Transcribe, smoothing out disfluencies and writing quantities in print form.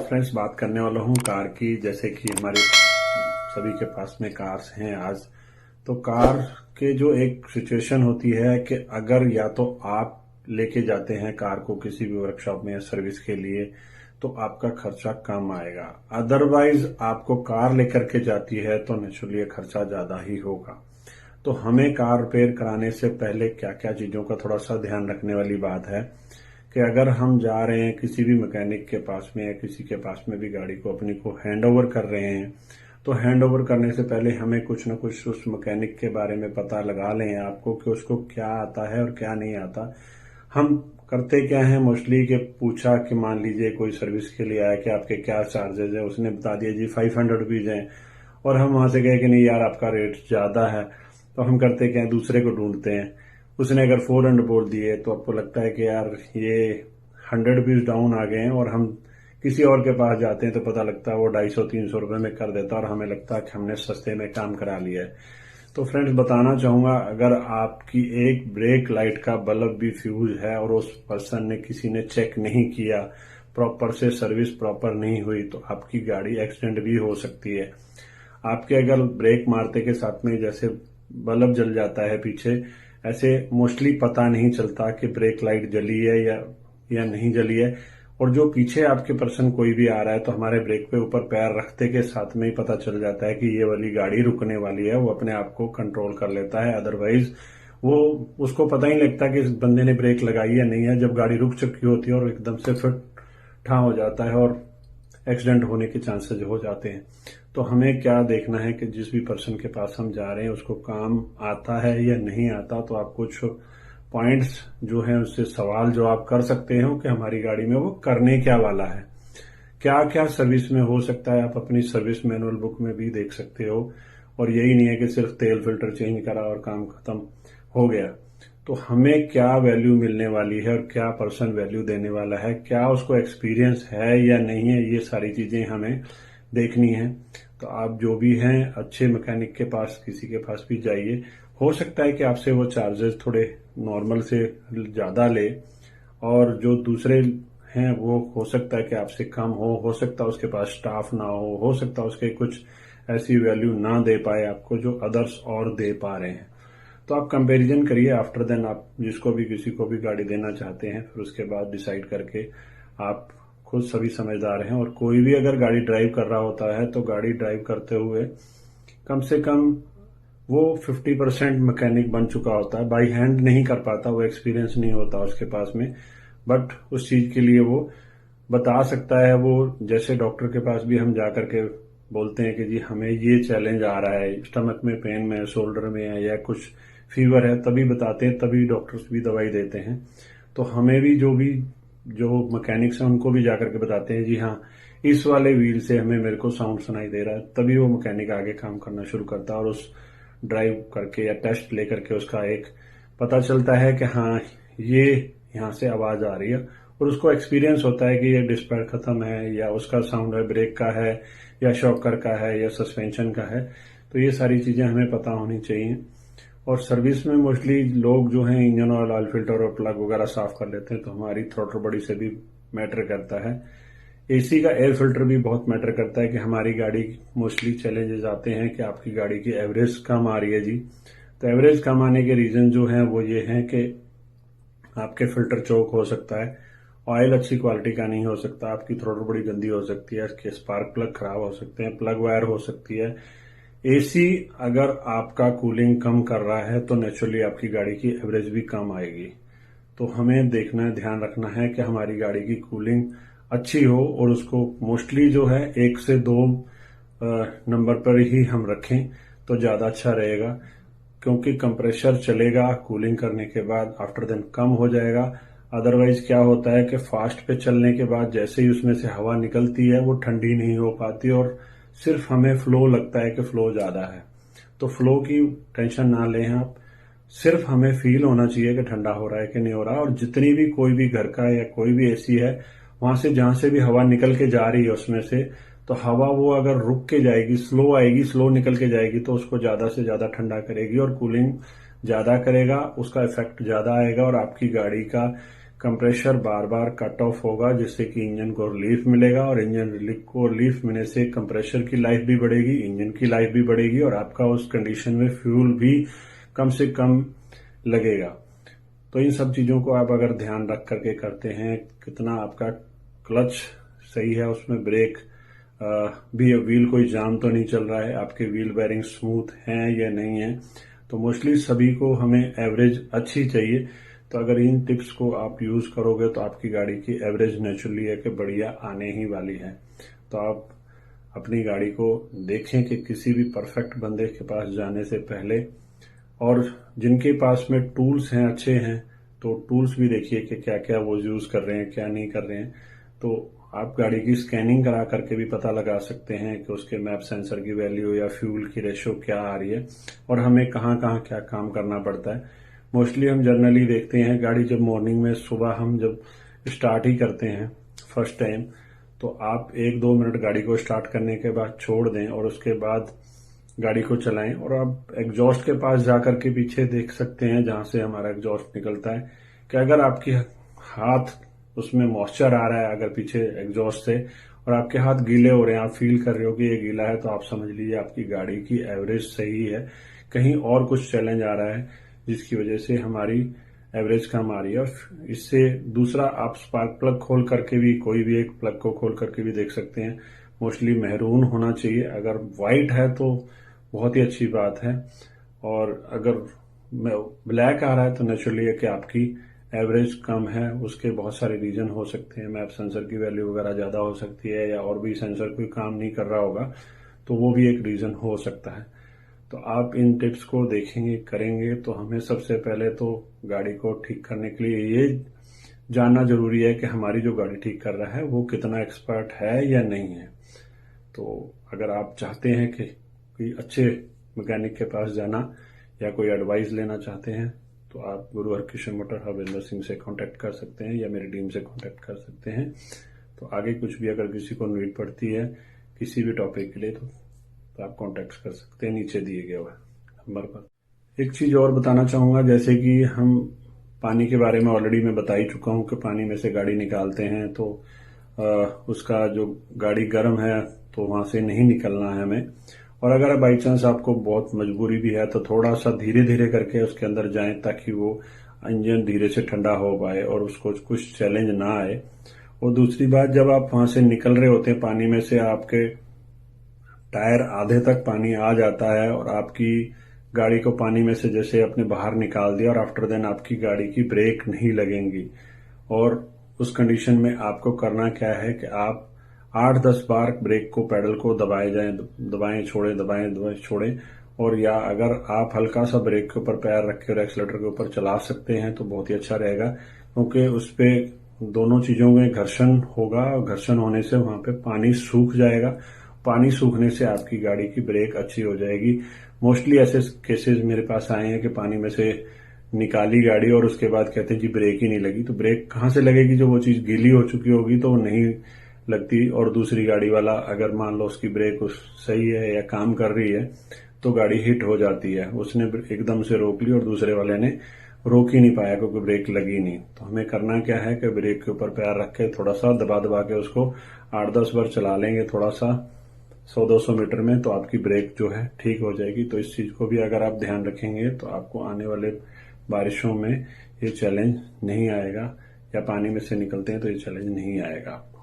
Friends, बात करने वाला हूँ कार की। जैसे कि हमारे सभी के पास में कार्स हैं आज, तो कार के जो एक सिचुएशन होती है कि अगर या तो आप लेके जाते हैं कार को किसी भी वर्कशॉप में या सर्विस के लिए तो आपका खर्चा कम आएगा। अदरवाइज आपको कार लेकर के जाती है तो नेचुरली खर्चा ज्यादा ही होगा। तो हमें कार रिपेयर कराने से पहले क्या क्या चीजों का थोड़ा सा ध्यान रखने वाली बात है कि अगर हम जा रहे हैं किसी भी मैकेनिक के पास में या किसी के पास में भी गाड़ी को अपनी को हैंड ओवर कर रहे हैं, तो हैंड ओवर करने से पहले हमें कुछ ना कुछ उस मैकेनिक के बारे में पता लगा लें आपको कि उसको क्या आता है और क्या नहीं आता। हम करते क्या है मोस्टली कि पूछा कि मान लीजिए कोई सर्विस के लिए आया कि आपके क्या चार्जेस है, उसने बता दिया जी 500 रुपीज है, और हम वहां से गए कि नहीं यार आपका रेट ज्यादा है, तो हम करते क्या है दूसरे को ढूंढते हैं। उसने अगर 400 बोल दिए तो आपको लगता है कि यार ये 100 रुपीज डाउन आ गए हैं, और हम किसी और के पास जाते हैं तो पता लगता है वो 250-300 रुपए में कर देता है और हमें लगता है कि हमने सस्ते में काम करा लिया है। तो फ्रेंड्स, बताना चाहूंगा, अगर आपकी एक ब्रेक लाइट का बल्ब भी फ्यूज है और उस पर्सन ने किसी ने चेक नहीं किया प्रॉपर से, सर्विस प्रॉपर नहीं हुई, तो आपकी गाड़ी एक्सीडेंट भी हो सकती है। आपके अगर ब्रेक मारते के साथ में जैसे बल्ब जल जाता है पीछे, ऐसे मोस्टली पता नहीं चलता कि ब्रेक लाइट जली है या नहीं जली है। और जो पीछे आपके पर्सन कोई भी आ रहा है तो हमारे ब्रेक पे ऊपर पैर रखते के साथ में ही पता चल जाता है कि ये वाली गाड़ी रुकने वाली है, वो अपने आप को कंट्रोल कर लेता है। अदरवाइज वो उसको पता ही लगता कि इस बंदे ने ब्रेक लगाई या नहीं है, जब गाड़ी रुक चुकी होती है और एकदम से फिर ठा हो जाता है और एक्सीडेंट होने के चांसेस हो जाते हैं। तो हमें क्या देखना है कि जिस भी पर्सन के पास हम जा रहे हैं उसको काम आता है या नहीं आता। तो आप कुछ पॉइंट्स जो है उससे सवाल जो आप कर सकते हो कि हमारी गाड़ी में वो करने क्या वाला है, क्या क्या सर्विस में हो सकता है। आप अपनी सर्विस मैनुअल बुक में भी देख सकते हो। और यही नहीं है कि सिर्फ तेल फिल्टर चेंज करा और काम खत्म हो गया। तो हमें क्या वैल्यू मिलने वाली है और क्या पर्सन वैल्यू देने वाला है, क्या उसको एक्सपीरियंस है या नहीं है, ये सारी चीजें हमें देखनी है। तो आप जो भी हैं अच्छे मैकेनिक के पास किसी के पास भी जाइए। हो सकता है कि आपसे वो चार्जेस थोड़े नॉर्मल से ज्यादा ले, और जो दूसरे हैं वो हो सकता है कि आपसे कम हो सकता है उसके पास स्टाफ ना हो सकता है उसके कुछ ऐसी वैल्यू ना दे पाए आपको जो अदर्स और दे पा रहे हैं। तो आप कंपैरिजन करिए, आफ्टर देन आप जिसको भी किसी को भी गाड़ी देना चाहते हैं फिर उसके बाद डिसाइड करके आप खुद सभी समझदार हैं। और कोई भी अगर गाड़ी ड्राइव कर रहा होता है तो गाड़ी ड्राइव करते हुए कम से कम वो 50% मैकेनिक बन चुका होता है। बाई हैंड नहीं कर पाता, वो एक्सपीरियंस नहीं होता उसके पास में, बट उस चीज के लिए वो बता सकता है। वो जैसे डॉक्टर के पास भी हम जा करके बोलते हैं कि जी हमें ये चैलेंज आ रहा है, स्टमक में पेन में, शोल्डर में है या कुछ फीवर है, तभी बताते हैं, तभी डॉक्टर्स भी दवाई देते हैं। तो हमें भी जो मैकेनिक्स हैं उनको भी जाकर के बताते हैं जी हाँ इस वाले व्हील से हमें मेरे को साउंड सुनाई दे रहा है, तभी वो मैकेनिक आगे काम करना शुरू करता है और उस ड्राइव करके या टेस्ट लेकर के उसका एक पता चलता है कि हाँ ये यहाँ से आवाज आ रही है, और उसको एक्सपीरियंस होता है कि ये डिस्पैड खत्म है या उसका साउंड है ब्रेक का है या शॉकर का है या सस्पेंशन का है। तो ये सारी चीजें हमें पता होनी चाहिए। और सर्विस में मोस्टली लोग जो हैं इंजन ऑयल फिल्टर और प्लग वगैरह साफ कर लेते हैं, तो हमारी थ्रॉटल बॉडी से भी मैटर करता है। एसी का एयर फिल्टर भी बहुत मैटर करता है कि हमारी गाड़ी मोस्टली चैलेंजेस आते हैं कि आपकी गाड़ी की एवरेज कम आ रही है जी। तो एवरेज कम आने के रीजन जो है वो ये है कि आपके फिल्टर चोक हो सकता है, ऑयल अच्छी क्वालिटी का नहीं हो सकता, आपकी थ्रॉटल बड़ी गंदी हो सकती है, इसके स्पार्क प्लग खराब हो सकते हैं, प्लग वायर हो सकती है। एसी अगर आपका कूलिंग कम कर रहा है तो नेचुरली आपकी गाड़ी की एवरेज भी कम आएगी। तो हमें देखना है, ध्यान रखना है कि हमारी गाड़ी की कूलिंग अच्छी हो, और उसको मोस्टली जो है 1 से 2 नंबर पर ही हम रखें तो ज्यादा अच्छा रहेगा। क्योंकि कंप्रेसर चलेगा कूलिंग करने के बाद, आफ्टर देन कम हो जाएगा। अदरवाइज क्या होता है कि फास्ट पे चलने के बाद जैसे ही उसमें से हवा निकलती है वो ठंडी नहीं हो पाती और सिर्फ हमें फ्लो लगता है कि फ्लो ज्यादा है। तो फ्लो की टेंशन ना लें आप, सिर्फ हमें फील होना चाहिए कि ठंडा हो रहा है कि नहीं हो रहा। और जितनी भी कोई भी घर का या कोई भी एसी है वहां से जहां से भी हवा निकल के जा रही है उसमें से, तो हवा वो अगर रुक के जाएगी, स्लो आएगी, स्लो निकल के जाएगी, तो उसको ज्यादा से ज्यादा ठंडा करेगी और कूलिंग ज्यादा करेगा, उसका इफेक्ट ज्यादा आएगा और आपकी गाड़ी का कंप्रेशर बार बार कट ऑफ होगा, जिससे कि इंजन को रिलीफ मिलेगा, और इंजन को रिलीफ मिलने से कंप्रेशर की लाइफ भी बढ़ेगी, इंजन की लाइफ भी बढ़ेगी, और आपका उस कंडीशन में फ्यूल भी कम से कम लगेगा। तो इन सब चीजों को आप अगर ध्यान रख करके करते हैं, कितना आपका क्लच सही है, उसमें ब्रेक भी, व्हील कोई जाम तो नहीं चल रहा है, आपके व्हील बेरिंग स्मूथ हैं या नहीं है। तो मोस्टली सभी को हमें एवरेज अच्छी चाहिए। तो अगर इन टिप्स को आप यूज करोगे तो आपकी गाड़ी की एवरेज नेचुरली है कि बढ़िया आने ही वाली है। तो आप अपनी गाड़ी को देखें कि किसी भी परफेक्ट बंदे के पास जाने से पहले, और जिनके पास में टूल्स हैं अच्छे हैं, तो टूल्स भी देखिए कि क्या क्या वो यूज कर रहे हैं, क्या नहीं कर रहे हैं। तो आप गाड़ी की स्कैनिंग करा करके भी पता लगा सकते हैं कि उसके मैप सेंसर की वैल्यू या फ्यूल की रेशो क्या आ रही है, और हमें कहाँ कहाँ क्या काम करना पड़ता है। मोस्टली हम जनरली देखते हैं गाड़ी जब मॉर्निंग में सुबह हम जब स्टार्ट ही करते हैं फर्स्ट टाइम, तो आप 1-2 मिनट गाड़ी को स्टार्ट करने के बाद छोड़ दें और उसके बाद गाड़ी को चलाएं, और आप एग्जॉस्ट के पास जाकर के पीछे देख सकते हैं जहां से हमारा एग्जॉस्ट निकलता है, कि अगर आपके हाथ उसमें मॉइस्चर आ रहा है अगर पीछे एग्जॉस्ट से, और आपके हाथ गीले हो रहे हैं, आप फील कर रहे हो कि ये गीला है, तो आप समझ लीजिए आपकी गाड़ी की एवरेज सही है, कहीं और कुछ चैलेंज आ रहा है जिसकी वजह से हमारी एवरेज कम आ रही है। और इससे दूसरा, आप स्पार्क प्लग खोल करके भी, कोई भी एक प्लग को खोल करके भी देख सकते हैं। मोस्टली मैरून होना चाहिए, अगर व्हाइट है तो बहुत ही अच्छी बात है, और अगर ब्लैक आ रहा है तो नेचुरली है कि आपकी एवरेज कम है। उसके बहुत सारे रीजन हो सकते हैं, मैप सेंसर की वैल्यू वगैरह ज्यादा हो सकती है, या और भी सेंसर कोई काम नहीं कर रहा होगा, तो वो भी एक रीजन हो सकता है। तो आप इन टिप्स को देखेंगे, करेंगे, तो हमें सबसे पहले तो गाड़ी को ठीक करने के लिए ये जानना जरूरी है कि हमारी जो गाड़ी ठीक कर रहा है वो कितना एक्सपर्ट है या नहीं है। तो अगर आप चाहते हैं कि कोई अच्छे मैकेनिक के पास जाना या कोई एडवाइस लेना चाहते हैं, तो आप गुरु हरकिशन मोटर हरविंदर सिंह से कांटेक्ट कर सकते हैं, या मेरी टीम से कांटेक्ट कर सकते हैं। तो आगे कुछ भी अगर किसी को नीड पड़ती है किसी भी टॉपिक के लिए, तो आप कांटेक्ट कर सकते हैं नीचे दिए गए हुए नंबर पर। एक चीज और बताना चाहूंगा, जैसे कि हम पानी के बारे में ऑलरेडी मैं बता ही चुका हूं कि पानी में से गाड़ी निकालते हैं तो उसका जो गाड़ी गर्म है तो वहां से नहीं निकलना है हमें। और अगर बाई चांस आपको बहुत मजबूरी भी है तो थोड़ा सा धीरे धीरे करके उसके अंदर जाएं, ताकि वो इंजन धीरे से ठंडा हो पाए और उसको कुछ चैलेंज ना आए। और दूसरी बात, जब आप वहां से निकल रहे होते हैं पानी में से, आपके टायर आधे तक पानी आ जाता है और आपकी गाड़ी को पानी में से जैसे अपने बाहर निकाल दिया, और आफ्टर देन आपकी गाड़ी की ब्रेक नहीं लगेंगी। और उस कंडीशन में आपको करना क्या है कि आप 8-10 बार ब्रेक को, पैडल को दबाएं छोड़ें। और या अगर आप हल्का सा ब्रेक के ऊपर पैर रख के और एक्सीलरेटर के ऊपर चला सकते हैं तो बहुत ही अच्छा रहेगा, क्योंकि उस पे दोनों चीजों में घर्षण होगा, और घर्षण होने से वहां पे पानी सूख जाएगा। पानी सूखने से आपकी गाड़ी की ब्रेक अच्छी हो जाएगी। मोस्टली ऐसे केसेस मेरे पास आए हैं कि पानी में से निकाली गाड़ी और उसके बाद कहते हैं जी ब्रेक ही नहीं लगी। तो ब्रेक कहाँ से लगेगी, जो वो चीज गीली हो चुकी होगी तो वो नहीं लगती। और दूसरी गाड़ी वाला अगर मान लो उसकी ब्रेक सही है या काम कर रही है तो गाड़ी हिट हो जाती है, उसने एकदम से रोक ली और दूसरे वाले ने रोक ही नहीं पाया क्योंकि ब्रेक लगी नहीं। तो हमें करना क्या है कि ब्रेक के ऊपर पैर रख के थोड़ा सा दबा दबा के उसको 8-10 बार चला लेंगे, थोड़ा सा 100-200 मीटर में, तो आपकी ब्रेक जो है ठीक हो जाएगी। तो इस चीज को भी अगर आप ध्यान रखेंगे तो आपको आने वाले बारिशों में ये चैलेंज नहीं आएगा, या पानी में से निकलते हैं तो ये चैलेंज नहीं आएगा आपको।